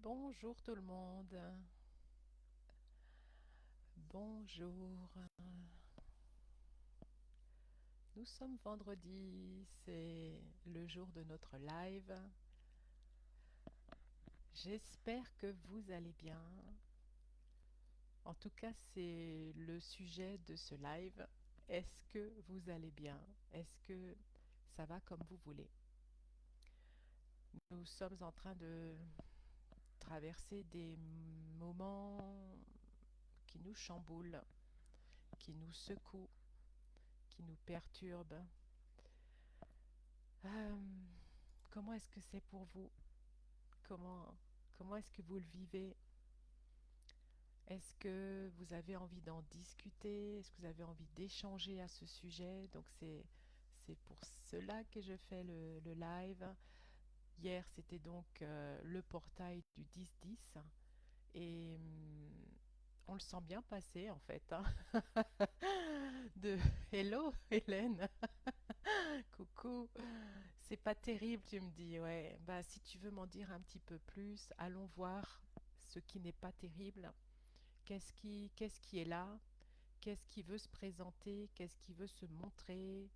Bonjour tout le monde. Bonjour. Nous sommes vendredi, c'est le jour de notre live. J'espère que vous allez bien. En tout cas, c'est le sujet de ce live. Est-ce que vous allez bien? Est-ce que ça va comme vous voulez? Nous sommes en train de traverser des moments qui nous chamboulent, qui nous secouent, qui nous perturbent. Euh, Comment est-ce que c'est pour vous? Comment est-ce que vous le vivez? Est-ce que vous avez envie d'en discuter? Est-ce que vous avez envie d'échanger à ce sujet? Donc c'est pour cela que je fais le live. Hier, c'était donc le portail du 10-10 et on le sent bien passer en fait, hein. De Hello Hélène, coucou. C'est pas terrible, tu me dis, ouais. Bah, si tu veux m'en dire un petit peu plus, allons voir ce qui n'est pas terrible. Qu'est-ce qui est là? Qu'est-ce qui veut se présenter? Qu'est-ce qui veut se montrer?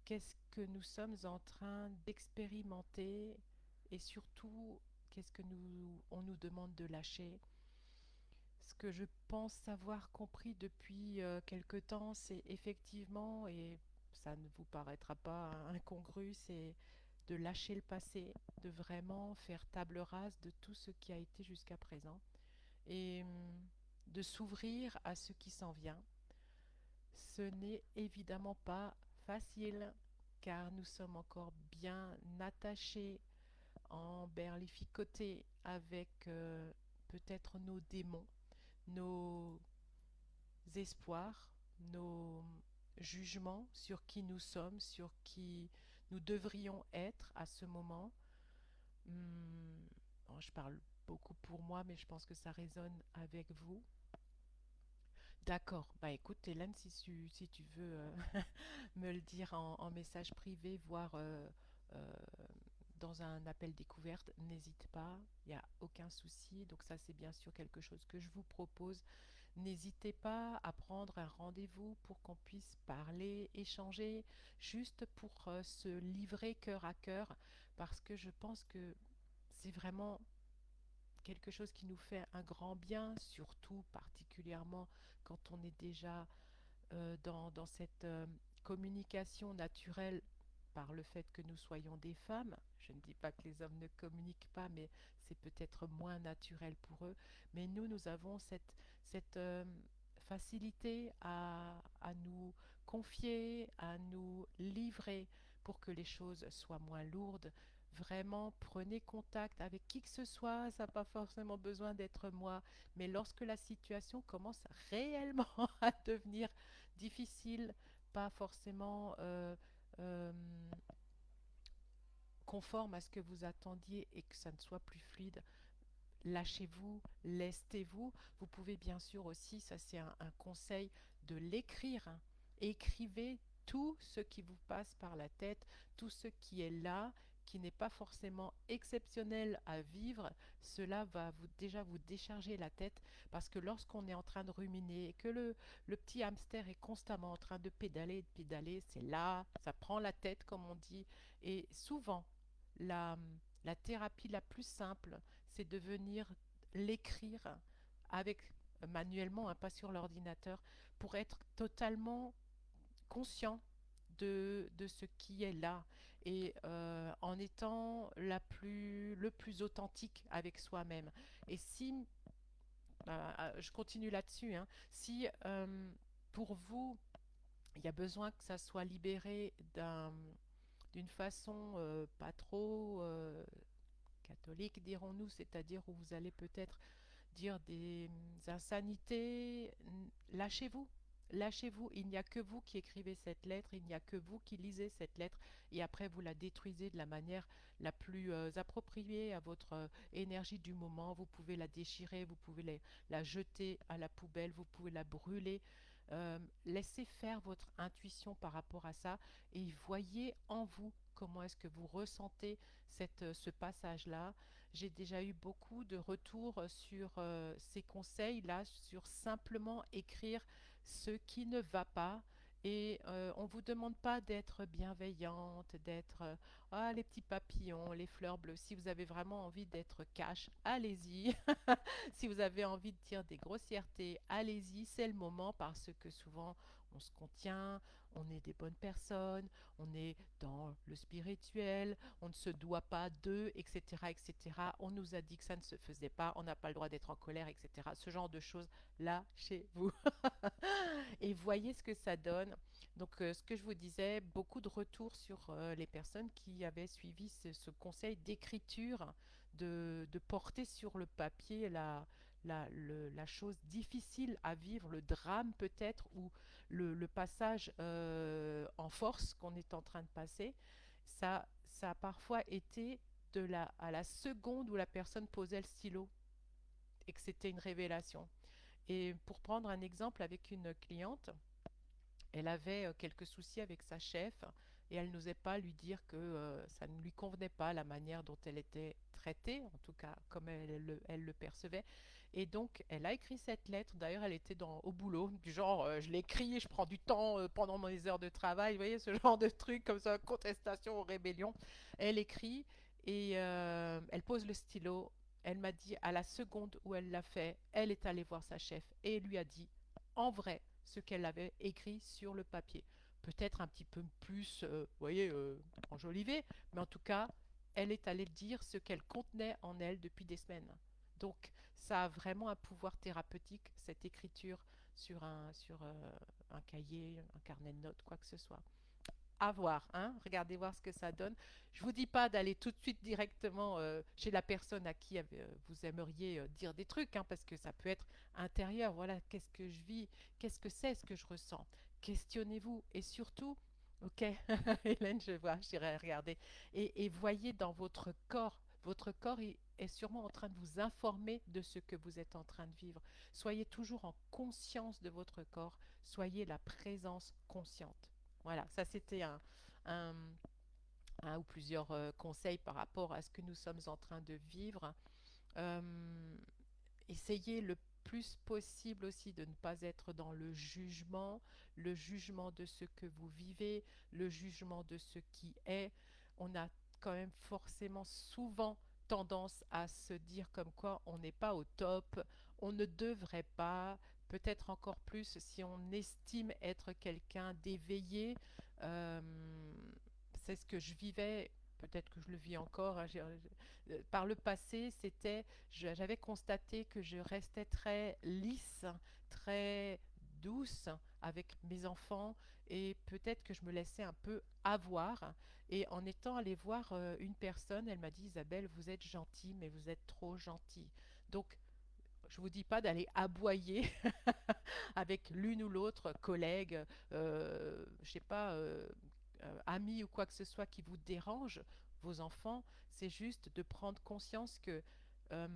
Qu'est-ce que nous sommes en train d'expérimenter? Et surtout, qu'est-ce que on nous demande de lâcher? Ce que je pense avoir compris depuis quelque temps, c'est effectivement, et ça ne vous paraîtra pas incongru, c'est de lâcher le passé, de vraiment faire table rase de tout ce qui a été jusqu'à présent et de s'ouvrir à ce qui s'en vient. Ce n'est évidemment pas facile car nous sommes encore bien attachés, emberlificotés avec peut-être nos démons, nos espoirs, nos jugements sur qui nous sommes, sur qui nous devrions être à ce moment. Bon, je parle beaucoup pour moi, mais je pense que ça résonne avec vous. D'accord. Bah écoute, Hélène, si tu veux me le dire en message privé, voire euh, dans un appel découverte, n'hésite pas, il n'y a aucun souci. Donc ça, c'est bien sûr quelque chose que je vous propose. N'hésitez pas à prendre un rendez-vous pour qu'on puisse parler, échanger, juste pour se livrer cœur à cœur, parce que je pense que c'est vraiment quelque chose qui nous fait un grand bien, surtout particulièrement quand on est déjà dans cette communication naturelle par le fait que nous soyons des femmes. Je ne dis pas que les hommes ne communiquent pas, mais c'est peut-être moins naturel pour eux. Mais nous avons cette facilité à nous confier, à nous livrer pour que les choses soient moins lourdes. Vraiment, prenez contact avec qui que ce soit, ça n'a pas forcément besoin d'être moi, mais lorsque la situation commence réellement à devenir difficile, pas forcément euh, conforme à ce que vous attendiez et que ça ne soit plus fluide, lâchez-vous, lestez-vous. Vous pouvez bien sûr aussi, ça c'est un conseil, de l'écrire, hein. Écrivez tout ce qui vous passe par la tête, tout ce qui est là, qui n'est pas forcément exceptionnel à vivre, cela va déjà vous décharger la tête parce que lorsqu'on est en train de ruminer et que le petit hamster est constamment en train de pédaler, c'est là, ça prend la tête comme on dit. Et souvent, la, la thérapie la plus simple, c'est de venir l'écrire avec manuellement, hein, pas sur l'ordinateur, pour être totalement conscient de ce qui est là et en étant le plus authentique avec soi-même. Et si, je continue là-dessus, hein, si pour vous, il y a besoin que ça soit libéré d'une façon pas trop catholique, dirons-nous, c'est-à-dire où vous allez peut-être dire des insanités, lâchez-vous. Lâchez-vous, il n'y a que vous qui écrivez cette lettre, il n'y a que vous qui lisez cette lettre et après vous la détruisez de la manière la plus appropriée à votre énergie du moment. Vous pouvez la déchirer, vous pouvez la jeter à la poubelle, vous pouvez la brûler. Laissez faire votre intuition par rapport à ça et voyez en vous comment est-ce que vous ressentez ce passage-là. J'ai déjà eu beaucoup de retours sur ces conseils-là, sur simplement écrire ce qui ne va pas. Et on ne vous demande pas d'être bienveillante, d'être ah, les petits papillons, les fleurs bleues. Si vous avez vraiment envie d'être cash, allez-y. Si vous avez envie de dire des grossièretés, allez-y, c'est le moment parce que souvent on se contient, on est des bonnes personnes, on est dans le spirituel, on ne se doit pas d'eux, etc., etc. On nous a dit que ça ne se faisait pas, on n'a pas le droit d'être en colère, etc. Ce genre de choses là chez vous. Et voyez ce que ça donne. Donc, ce que je vous disais, beaucoup de retours sur les personnes qui avaient suivi ce conseil d'écriture, de porter sur le papier la chose difficile à vivre, le drame peut-être, ou le passage en force qu'on est en train de passer. Ça a parfois été à la seconde où la personne posait le stylo et que c'était une révélation. Et pour prendre un exemple avec une cliente, elle avait quelques soucis avec sa chef et elle n'osait pas lui dire que ça ne lui convenait pas la manière dont elle était traitée, en tout cas comme elle le percevait. Et donc elle a écrit cette lettre, d'ailleurs elle était au boulot, du genre je l'écris, je prends du temps pendant mes heures de travail, vous voyez ce genre de truc comme ça, contestation, rébellion. Elle écrit et elle pose le stylo. Elle m'a dit à la seconde où elle l'a fait, elle est allée voir sa chef et lui a dit en vrai ce qu'elle avait écrit sur le papier. Peut-être un petit peu plus, vous voyez, enjolivé, mais en tout cas, elle est allée dire ce qu'elle contenait en elle depuis des semaines. Donc, ça a vraiment un pouvoir thérapeutique, cette écriture sur un cahier, un carnet de notes, quoi que ce soit. À voir, hein? Regardez voir ce que ça donne. Je vous dis pas d'aller tout de suite directement chez la personne à qui vous aimeriez dire des trucs, hein, parce que ça peut être intérieur. Voilà, qu'est-ce que je vis, qu'est-ce que c'est ce que je ressens. Questionnez-vous et surtout, ok, Hélène, je vois, j'irai regarder et voyez dans votre corps. Votre corps est sûrement en train de vous informer de ce que vous êtes en train de vivre. Soyez toujours en conscience de votre corps. Soyez la présence consciente. Voilà, ça c'était un, un ou plusieurs conseils par rapport à ce que nous sommes en train de vivre. Euh, Essayez le plus possible aussi de ne pas être dans le jugement de ce que vous vivez, le jugement de ce qui est. On a quand même forcément souvent tendance à se dire comme quoi on n'est pas au top, on ne devrait pas, peut-être encore plus si on estime être quelqu'un d'éveillé. Euh, c'est ce que je vivais, peut-être que je le vis encore, hein, par le passé, j'avais constaté que je restais très lisse, très douce avec mes enfants et peut-être que je me laissais un peu avoir. Et en étant allée voir une personne, elle m'a dit, Isabelle, vous êtes gentille, mais vous êtes trop gentille. Donc, je vous dis pas d'aller aboyer avec l'une ou l'autre collègue, je sais pas, ami ou quoi que ce soit qui vous dérange, vos enfants, c'est juste de prendre conscience que euh,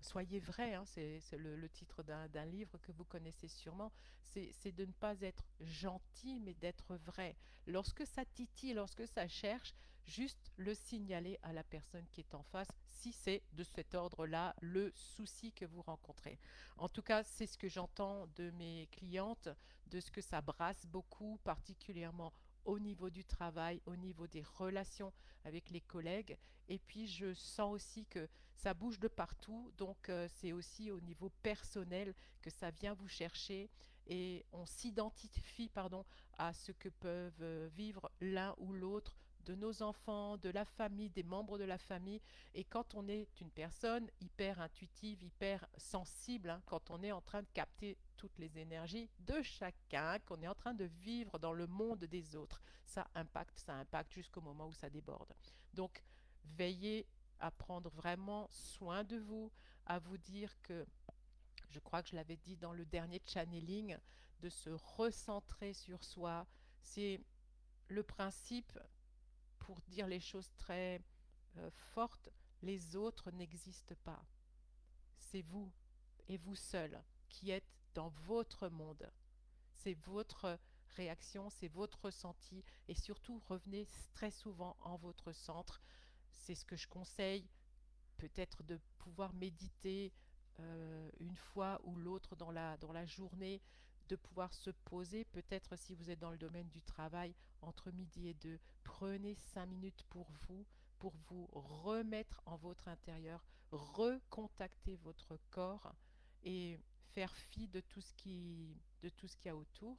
soyez vrai, hein, c'est le titre d'un livre que vous connaissez sûrement, c'est de ne pas être gentil, mais d'être vrai. Lorsque ça titille, lorsque ça cherche, juste le signaler à la personne qui est en face, si c'est de cet ordre-là le souci que vous rencontrez. En tout cas, c'est ce que j'entends de mes clientes, de ce que ça brasse beaucoup, particulièrement au niveau du travail, au niveau des relations avec les collègues. Et puis, je sens aussi que ça bouge de partout. Donc, c'est aussi au niveau personnel que ça vient vous chercher. Et on s'identifie, pardon, à ce que peuvent vivre l'un ou l'autre de nos enfants, de la famille, des membres de la famille. Et quand on est une personne hyper intuitive, hyper sensible, hein, quand on est en train de capter toutes les énergies de chacun, qu'on est en train de vivre dans le monde des autres, ça impacte jusqu'au moment où ça déborde. Donc, veillez à prendre vraiment soin de vous, à vous dire que, je crois que je l'avais dit dans le dernier channeling, de se recentrer sur soi. C'est le principe, pour dire les choses très fortes, les autres n'existent pas. C'est vous et vous seul qui êtes dans votre monde. c'est votre réaction, c'est votre ressenti et surtout revenez très souvent en votre centre. C'est ce que je conseille, peut-être de pouvoir méditer une fois ou l'autre dans la journée, de pouvoir se poser, peut-être si vous êtes dans le domaine du travail, entre midi et deux, prenez 5 minutes pour vous remettre en votre intérieur, recontacter votre corps et faire fi de tout ce qu'il y a autour.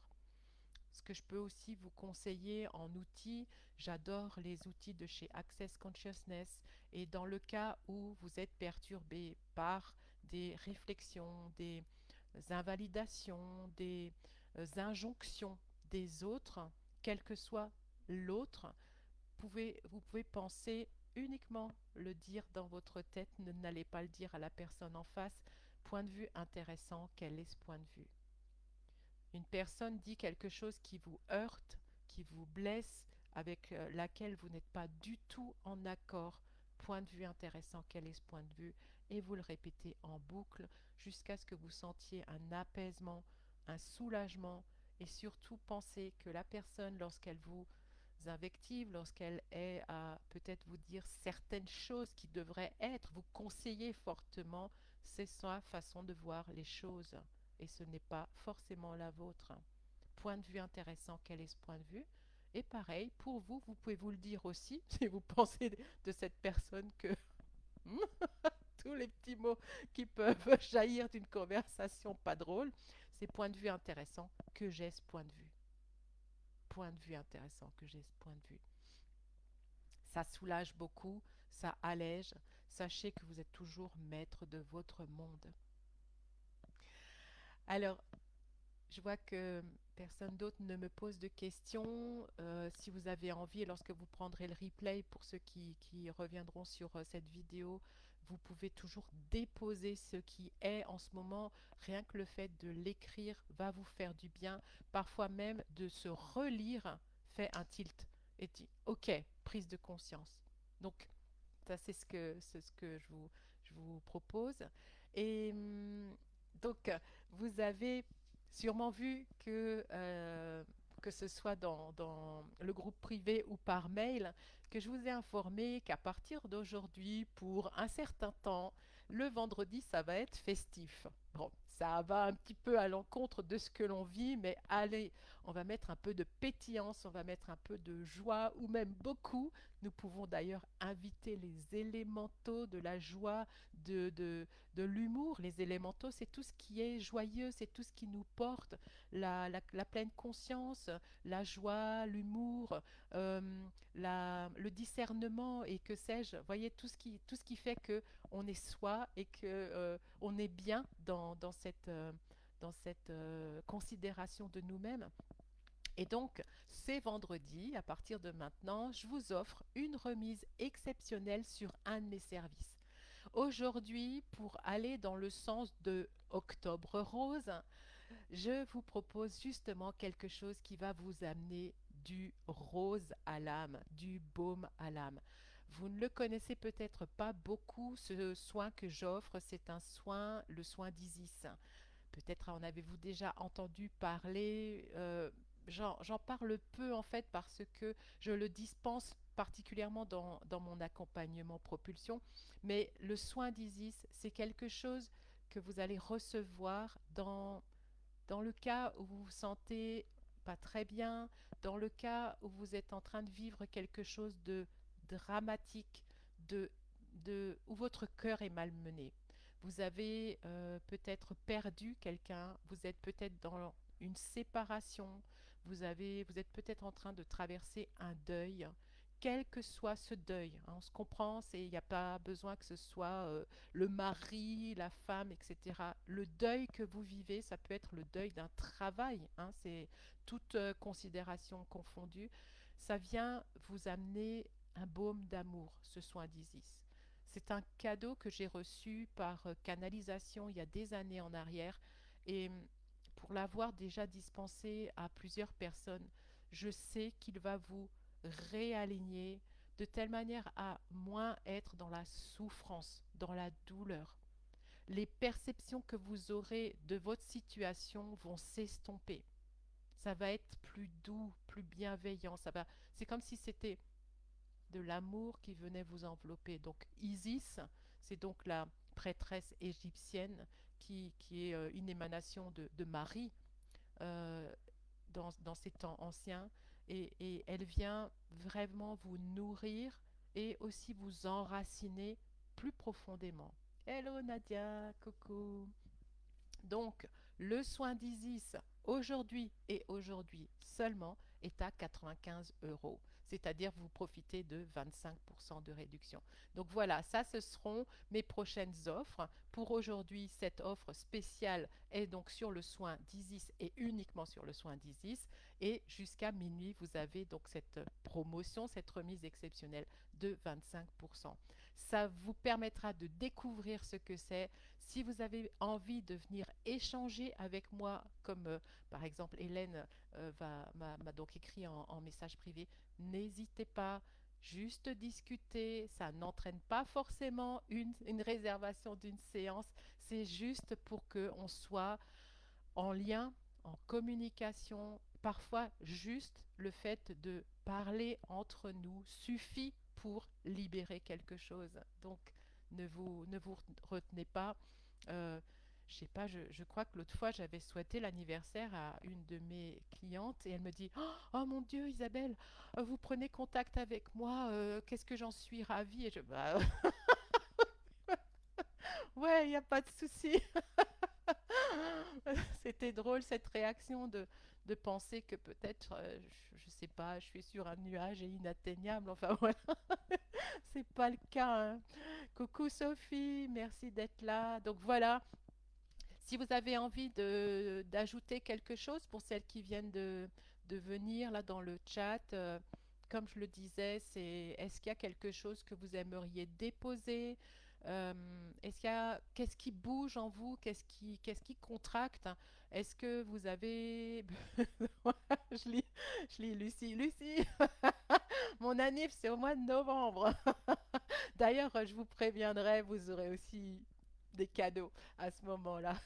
Ce que je peux aussi vous conseiller en outils, j'adore les outils de chez Access Consciousness et dans le cas où vous êtes perturbé par des réflexions, des invalidations, des injonctions des autres, quel que soit l'autre, vous pouvez penser uniquement le dire dans votre tête, n'allez pas le dire à la personne en face. Point de vue intéressant, quel est ce point de vue? Une personne dit quelque chose qui vous heurte, qui vous blesse, avec laquelle vous n'êtes pas du tout en accord. Point de vue intéressant, quel est ce point de vue? Et vous le répétez en boucle jusqu'à ce que vous sentiez un apaisement, un soulagement et surtout pensez que la personne, lorsqu'elle vous invective, lorsqu'elle est à peut-être vous dire certaines choses qui devraient être, vous conseiller fortement, c'est sa façon de voir les choses et ce n'est pas forcément la vôtre. Point de vue intéressant, quel est ce point de vue? Et pareil, pour vous, vous pouvez vous le dire aussi, si vous pensez de cette personne que tous les petits mots qui peuvent jaillir d'une conversation pas drôle, c'est point de vue intéressant que j'ai ce point de vue. Point de vue intéressant que j'ai ce point de vue. Ça soulage beaucoup, ça allège. Sachez que vous êtes toujours maître de votre monde. Alors, je vois que personne d'autre ne me pose de questions. Si vous avez envie, lorsque vous prendrez le replay, pour ceux qui reviendront sur cette vidéo, vous pouvez toujours déposer ce qui est en ce moment. Rien que le fait de l'écrire va vous faire du bien. Parfois même de se relire fait un tilt. Et dit, ok, prise de conscience. Donc, ça c'est ce que je vous propose. Et donc, vous avez sûrement vu que ce soit dans le groupe privé ou par mail, que je vous ai informé qu'à partir d'aujourd'hui, pour un certain temps, le vendredi, ça va être festif. Bon, ça va un petit peu à l'encontre de ce que l'on vit, mais allez, on va mettre un peu de pétillance, on va mettre un peu de joie, ou même beaucoup. Nous pouvons d'ailleurs inviter les élémentaux de la joie, de l'humour. Les élémentaux, c'est tout ce qui est joyeux, c'est tout ce qui nous porte, la pleine conscience, la joie, l'humour, le discernement et que sais-je. Voyez, tout ce qui fait que on est soi et que on est bien dans cette considération de nous-mêmes. Et donc, c'est vendredi, à partir de maintenant, je vous offre une remise exceptionnelle sur un de mes services. Aujourd'hui, pour aller dans le sens de Octobre Rose, je vous propose justement quelque chose qui va vous amener du rose à l'âme, du baume à l'âme. Vous ne le connaissez peut-être pas beaucoup, ce soin que j'offre, c'est un soin, le soin d'Isis. Peut-être en avez-vous déjà entendu parler. J'en parle peu en fait parce que je le dispense particulièrement dans mon accompagnement propulsion. Mais le soin d'Isis, c'est quelque chose que vous allez recevoir dans le cas où vous vous sentez pas très bien, dans le cas où vous êtes en train de vivre quelque chose de dramatique, de, où votre cœur est malmené. Vous avez peut-être perdu quelqu'un, vous êtes peut-être dans une séparation, vous êtes peut-être en train de traverser un deuil. Quel que soit ce deuil, hein, on se comprend, il n'y a pas besoin que ce soit le mari, la femme, etc. Le deuil que vous vivez, ça peut être le deuil d'un travail, hein, c'est toute considération confondue. Ça vient vous amener un baume d'amour, ce soin d'Isis. C'est un cadeau que j'ai reçu par canalisation il y a des années en arrière et pour l'avoir déjà dispensé à plusieurs personnes, je sais qu'il va vous réaligner de telle manière à moins être dans la souffrance, dans la douleur. Les perceptions que vous aurez de votre situation vont s'estomper. Ça va être plus doux, plus bienveillant. C'est comme si c'était de l'amour qui venait vous envelopper. Donc Isis, c'est donc la prêtresse égyptienne qui est une émanation de Marie euh, dans ces temps anciens. Et elle vient vraiment vous nourrir et aussi vous enraciner plus profondément. Hello Nadia, coucou. Donc, le soin d'Isis aujourd'hui et aujourd'hui seulement est à 95 euros. C'est-à-dire vous profitez de 25% de réduction. Donc voilà, ça ce seront mes prochaines offres. Pour aujourd'hui, cette offre spéciale est donc sur le soin d'Isis et uniquement sur le soin d'Isis. Et jusqu'à minuit, vous avez donc cette promotion, cette remise exceptionnelle de 25%. Ça vous permettra de découvrir ce que c'est. Si vous avez envie de venir échanger avec moi, comme par exemple Hélène m'a donc écrit en message privé, n'hésitez pas, juste discuter, ça n'entraîne pas forcément une réservation d'une séance, c'est juste pour qu'on soit en lien, en communication. Parfois, juste le fait de parler entre nous suffit pour libérer quelque chose. Donc, ne vous retenez pas. Euh, je sais pas, je crois que l'autre fois, j'avais souhaité l'anniversaire à une de mes clientes et elle me dit, oh mon Dieu, Isabelle, vous prenez contact avec moi, qu'est-ce que j'en suis ravie. Et bah, ouais, il n'y a pas de souci. C'était drôle cette réaction de penser que peut-être, je sais pas, je suis sur un nuage et inatteignable. Enfin voilà, c'est pas le cas, hein. Coucou Sophie, merci d'être là. Donc voilà, si vous avez envie d'ajouter quelque chose pour celles qui viennent de venir là dans le chat, comme je le disais, est-ce qu'il y a quelque chose que vous aimeriez déposer? Qu'est-ce qui bouge en vous? Qu'est-ce qui contracte? Est-ce que vous avez je lis Lucie. Lucie, mon anniv c'est au mois de novembre. D'ailleurs, je vous préviendrai, vous aurez aussi des cadeaux à ce moment-là.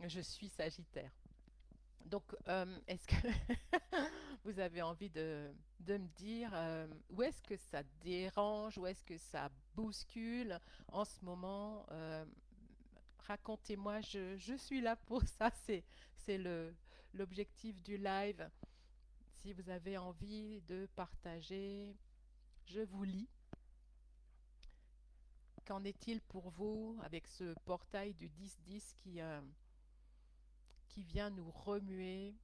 Je suis Sagittaire. Donc, est-ce que vous avez envie de me dire où est-ce que ça dérange, où est-ce que ça bouscule en ce moment? Racontez-moi, je suis là pour ça, c'est l'objectif du live. Si vous avez envie de partager, je vous lis. Qu'en est-il pour vous avec ce portail du 10-10 qui vient nous remuer,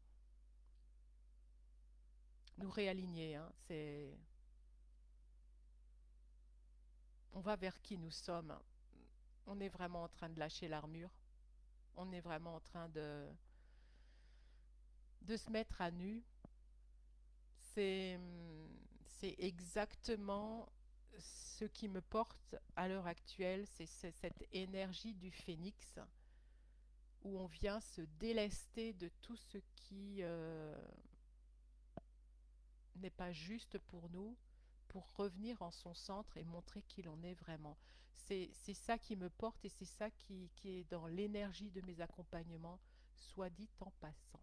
nous réaligner, hein? On va vers qui nous sommes. On est vraiment en train de lâcher l'armure. On est vraiment en train de se mettre à nu. C'est, c'est exactement ce qui me porte à l'heure actuelle. C'est cette énergie du phénix où on vient se délester de tout ce qui n'est pas juste pour nous, pour revenir en son centre et montrer qui l'on est vraiment. C'est ça qui me porte et c'est ça qui est dans l'énergie de mes accompagnements, soit dit en passant.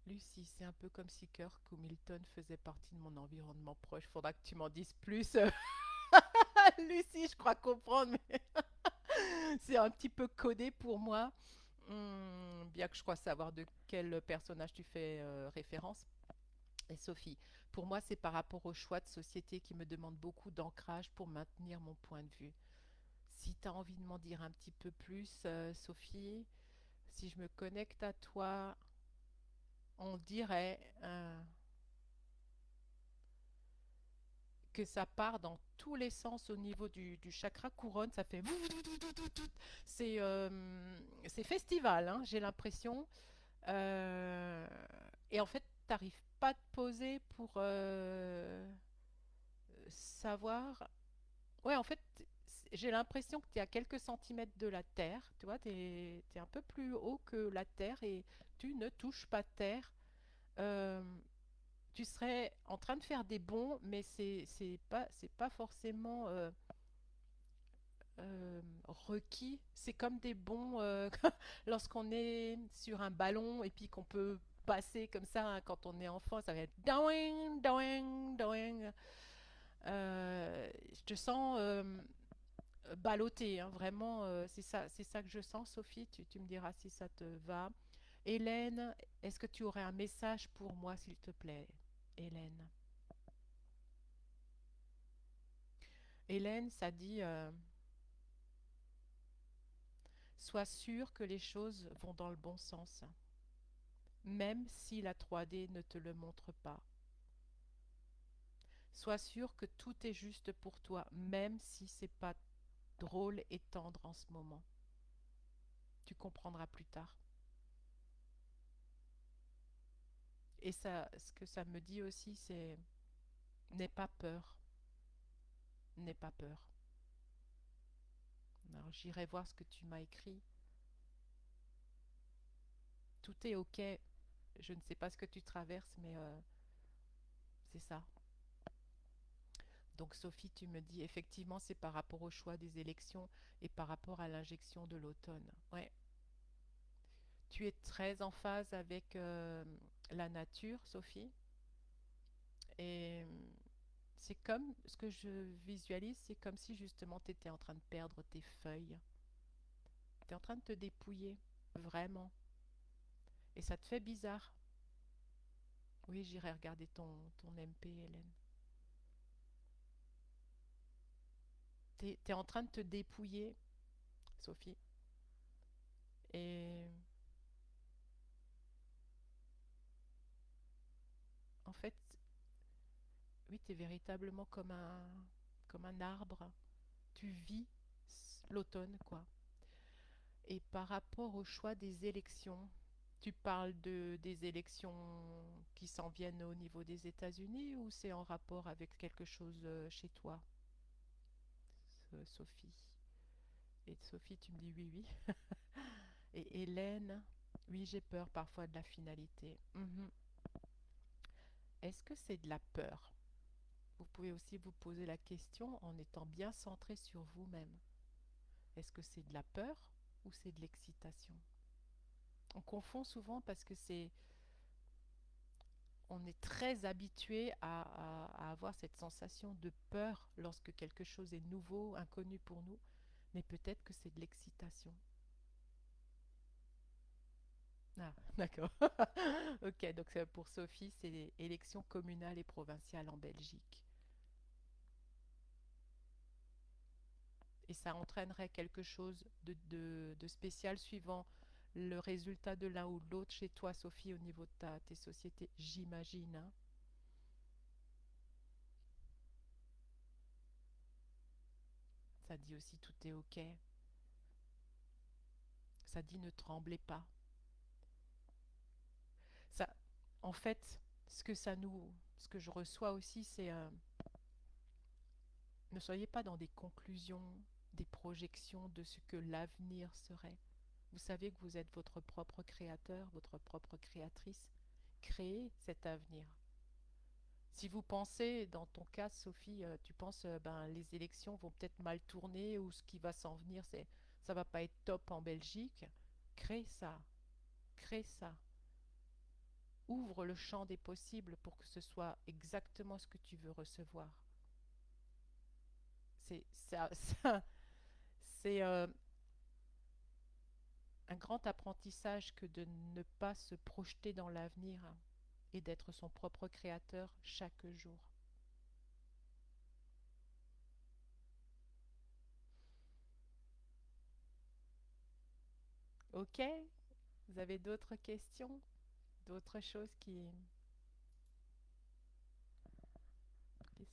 Lucie, c'est un peu comme si Kirk ou Milton faisait partie de mon environnement proche. Faudra que tu m'en dises plus. Lucie, je crois comprendre, mais c'est un petit peu codé pour moi. Bien que je crois savoir de quel personnage tu fais référence. Et Sophie, pour moi, c'est par rapport au choix de société qui me demande beaucoup d'ancrage pour maintenir mon point de vue. Si tu as envie de m'en dire un petit peu plus, Sophie, si je me connecte à toi, on dirait que ça part dans tous les sens au niveau du chakra couronne. Ça fait... C'est c'est festival, hein, j'ai l'impression. Euh, et en fait, t'arrives pas à te poser pour savoir. Ouais, en fait, j'ai l'impression que tu es à quelques centimètres de la terre. Tu vois, tu es un peu plus haut que la terre et tu ne touches pas terre. Euh, Tu serais en train de faire des bonds, mais c'est pas forcément requis. C'est comme des bons lorsqu'on est sur un ballon et puis qu'on peut passer comme ça hein, quand on est enfant, ça va être doing, doing, doing. Je te sens ballotté, hein, vraiment, c'est ça que je sens, Sophie. Tu me diras si ça te va. Hélène, est-ce que tu aurais un message pour moi, s'il te plaît? Hélène. Hélène, ça dit sois sûr que les choses vont dans le bon sens, même si la 3D ne te le montre pas. Sois sûr que tout est juste pour toi, même si c'est pas drôle et tendre en ce moment. Tu comprendras plus tard. Et ça, ce que ça me dit aussi, c'est n'aie pas peur, n'aie pas peur. Alors j'irai voir ce que tu m'as écrit. Tout est ok. Je ne sais pas ce que tu traverses, mais c'est ça. Donc Sophie, tu me dis effectivement, c'est par rapport au choix des élections et par rapport à l'injection de l'automne. Ouais. Tu es très en phase avec la nature, Sophie. Et c'est comme ce que je visualise, c'est comme si justement tu étais en train de perdre tes feuilles. Tu es en train de te dépouiller, vraiment. Et ça te fait bizarre. Oui, j'irai regarder ton MP, Hélène. T'es en train de te dépouiller, Sophie. Et en fait, oui, t'es véritablement comme un arbre. Tu vis l'automne, quoi. Et par rapport au choix des élections, tu parles des élections qui s'en viennent au niveau des États-Unis ou c'est en rapport avec quelque chose chez toi, Sophie? Et Sophie, tu me dis oui, oui. Et Hélène, oui, j'ai peur parfois de la finalité. Mhm. Est-ce que c'est de la peur? Vous pouvez aussi vous poser la question en étant bien centré sur vous-même. Est-ce que c'est de la peur ou c'est de l'excitation? On confond souvent parce que c'est on est très habitué à avoir cette sensation de peur lorsque quelque chose est nouveau, inconnu pour nous, mais peut-être que c'est de l'excitation. Ah, d'accord. Ok, donc pour Sophie, c'est les élections communales et provinciales en Belgique. Et ça entraînerait quelque chose de spécial suivant le résultat de l'un ou de l'autre chez toi, Sophie, au niveau de tes sociétés, j'imagine, hein. Ça dit aussi tout est ok. Ça dit ne tremblez pas. Ça, en fait, ce que je reçois aussi, c'est ne soyez pas dans des conclusions, des projections de ce que l'avenir serait. Vous savez que vous êtes votre propre créateur, votre propre créatrice. Créez cet avenir. Si vous pensez, dans ton cas, Sophie, tu penses ben les élections vont peut-être mal tourner ou ce qui va s'en venir, ça va pas être top en Belgique. Crée ça, crée ça. Ouvre le champ des possibles pour que ce soit exactement ce que tu veux recevoir. C'est ça, c'est un grand apprentissage que de ne pas se projeter dans l'avenir et d'être son propre créateur chaque jour. Ok? Vous avez d'autres questions? D'autres choses qui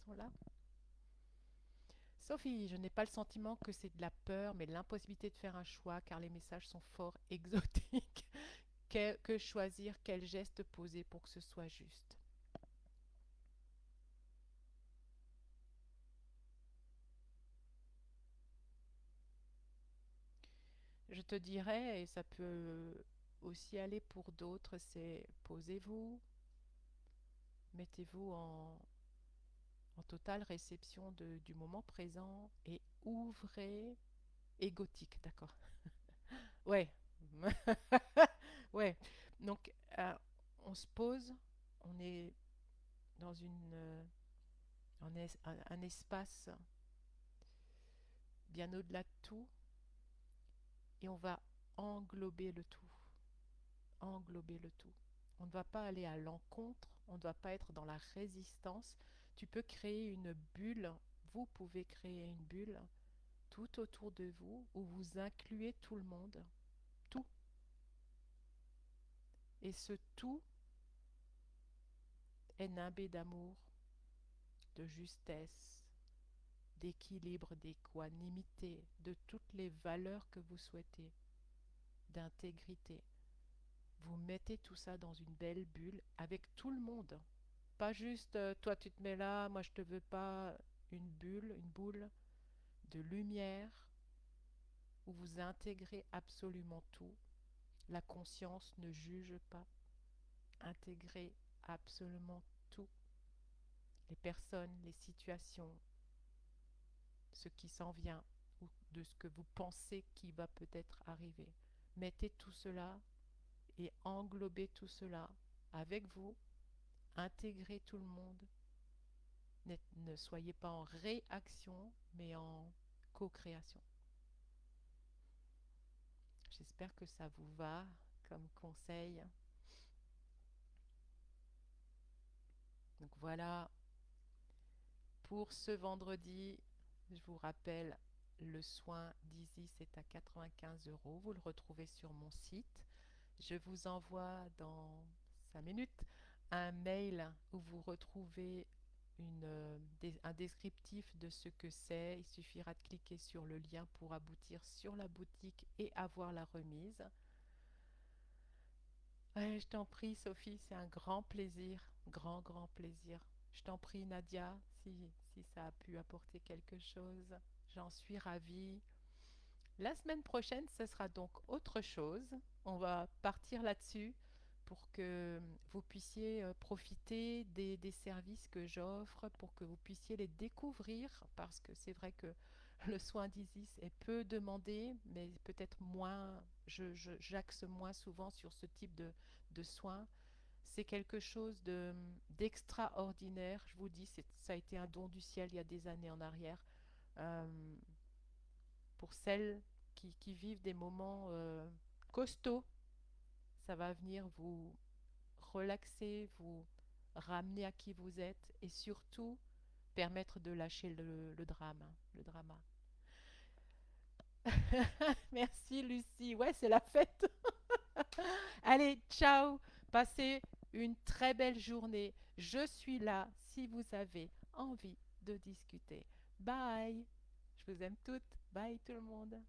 sont là? Sophie, je n'ai pas le sentiment que c'est de la peur, mais l'impossibilité de faire un choix car les messages sont fort exotiques. Que choisir, quel geste poser pour que ce soit juste? Je te dirais, et ça peut aussi aller pour d'autres, c'est posez-vous, mettez-vous en totale réception du moment présent et ouvrez. Égotique, d'accord. Ouais. Ouais. Donc, on se pose, on est dans un espace bien au-delà de tout, et on va englober le tout. Englober le tout. On ne va pas aller à l'encontre, on ne doit pas être dans la résistance. Tu peux créer une bulle, vous pouvez créer une bulle tout autour de vous où vous incluez tout le monde, tout. Et ce tout est nimbé d'amour, de justesse, d'équilibre, d'équanimité, de toutes les valeurs que vous souhaitez, d'intégrité. Vous mettez tout ça dans une belle bulle avec tout le monde. Pas juste toi tu te mets là, moi je te veux pas. Une bulle, une boule de lumière où vous intégrez absolument tout. La conscience ne juge pas. Intégrez absolument tout. Les personnes, les situations, ce qui s'en vient ou de ce que vous pensez qui va peut-être arriver. Mettez tout cela et englobez tout cela avec vous. Intégrez tout le monde. Ne soyez pas en réaction, mais en co-création. J'espère que ça vous va comme conseil. Donc voilà, pour ce vendredi, je vous rappelle, le soin d'Isis est à 95 €. Vous le retrouvez sur mon site. Je vous envoie dans 5 minutes un mail où vous retrouvez un descriptif de ce que c'est. Il suffira de cliquer sur le lien pour aboutir sur la boutique et avoir la remise. Ouais, je t'en prie, Sophie, c'est un grand plaisir, grand, grand plaisir. Je t'en prie, Nadia, si ça a pu apporter quelque chose, j'en suis ravie. La semaine prochaine, ce sera donc autre chose. On va partir là-dessus pour que vous puissiez profiter des services que j'offre, pour que vous puissiez les découvrir, parce que c'est vrai que le soin d'Isis est peu demandé, mais peut-être moins, j'axe moins souvent sur ce type de soins. C'est quelque chose d'extraordinaire, je vous dis, ça a été un don du ciel il y a des années en arrière. Euh, pour celles qui vivent des moments costauds, ça va venir vous relaxer, vous ramener à qui vous êtes et surtout permettre de lâcher le drame, hein, le drama. Merci Lucie, ouais c'est la fête. Allez, ciao, passez une très belle journée. Je suis là si vous avez envie de discuter. Bye, je vous aime toutes. Bye tout le monde.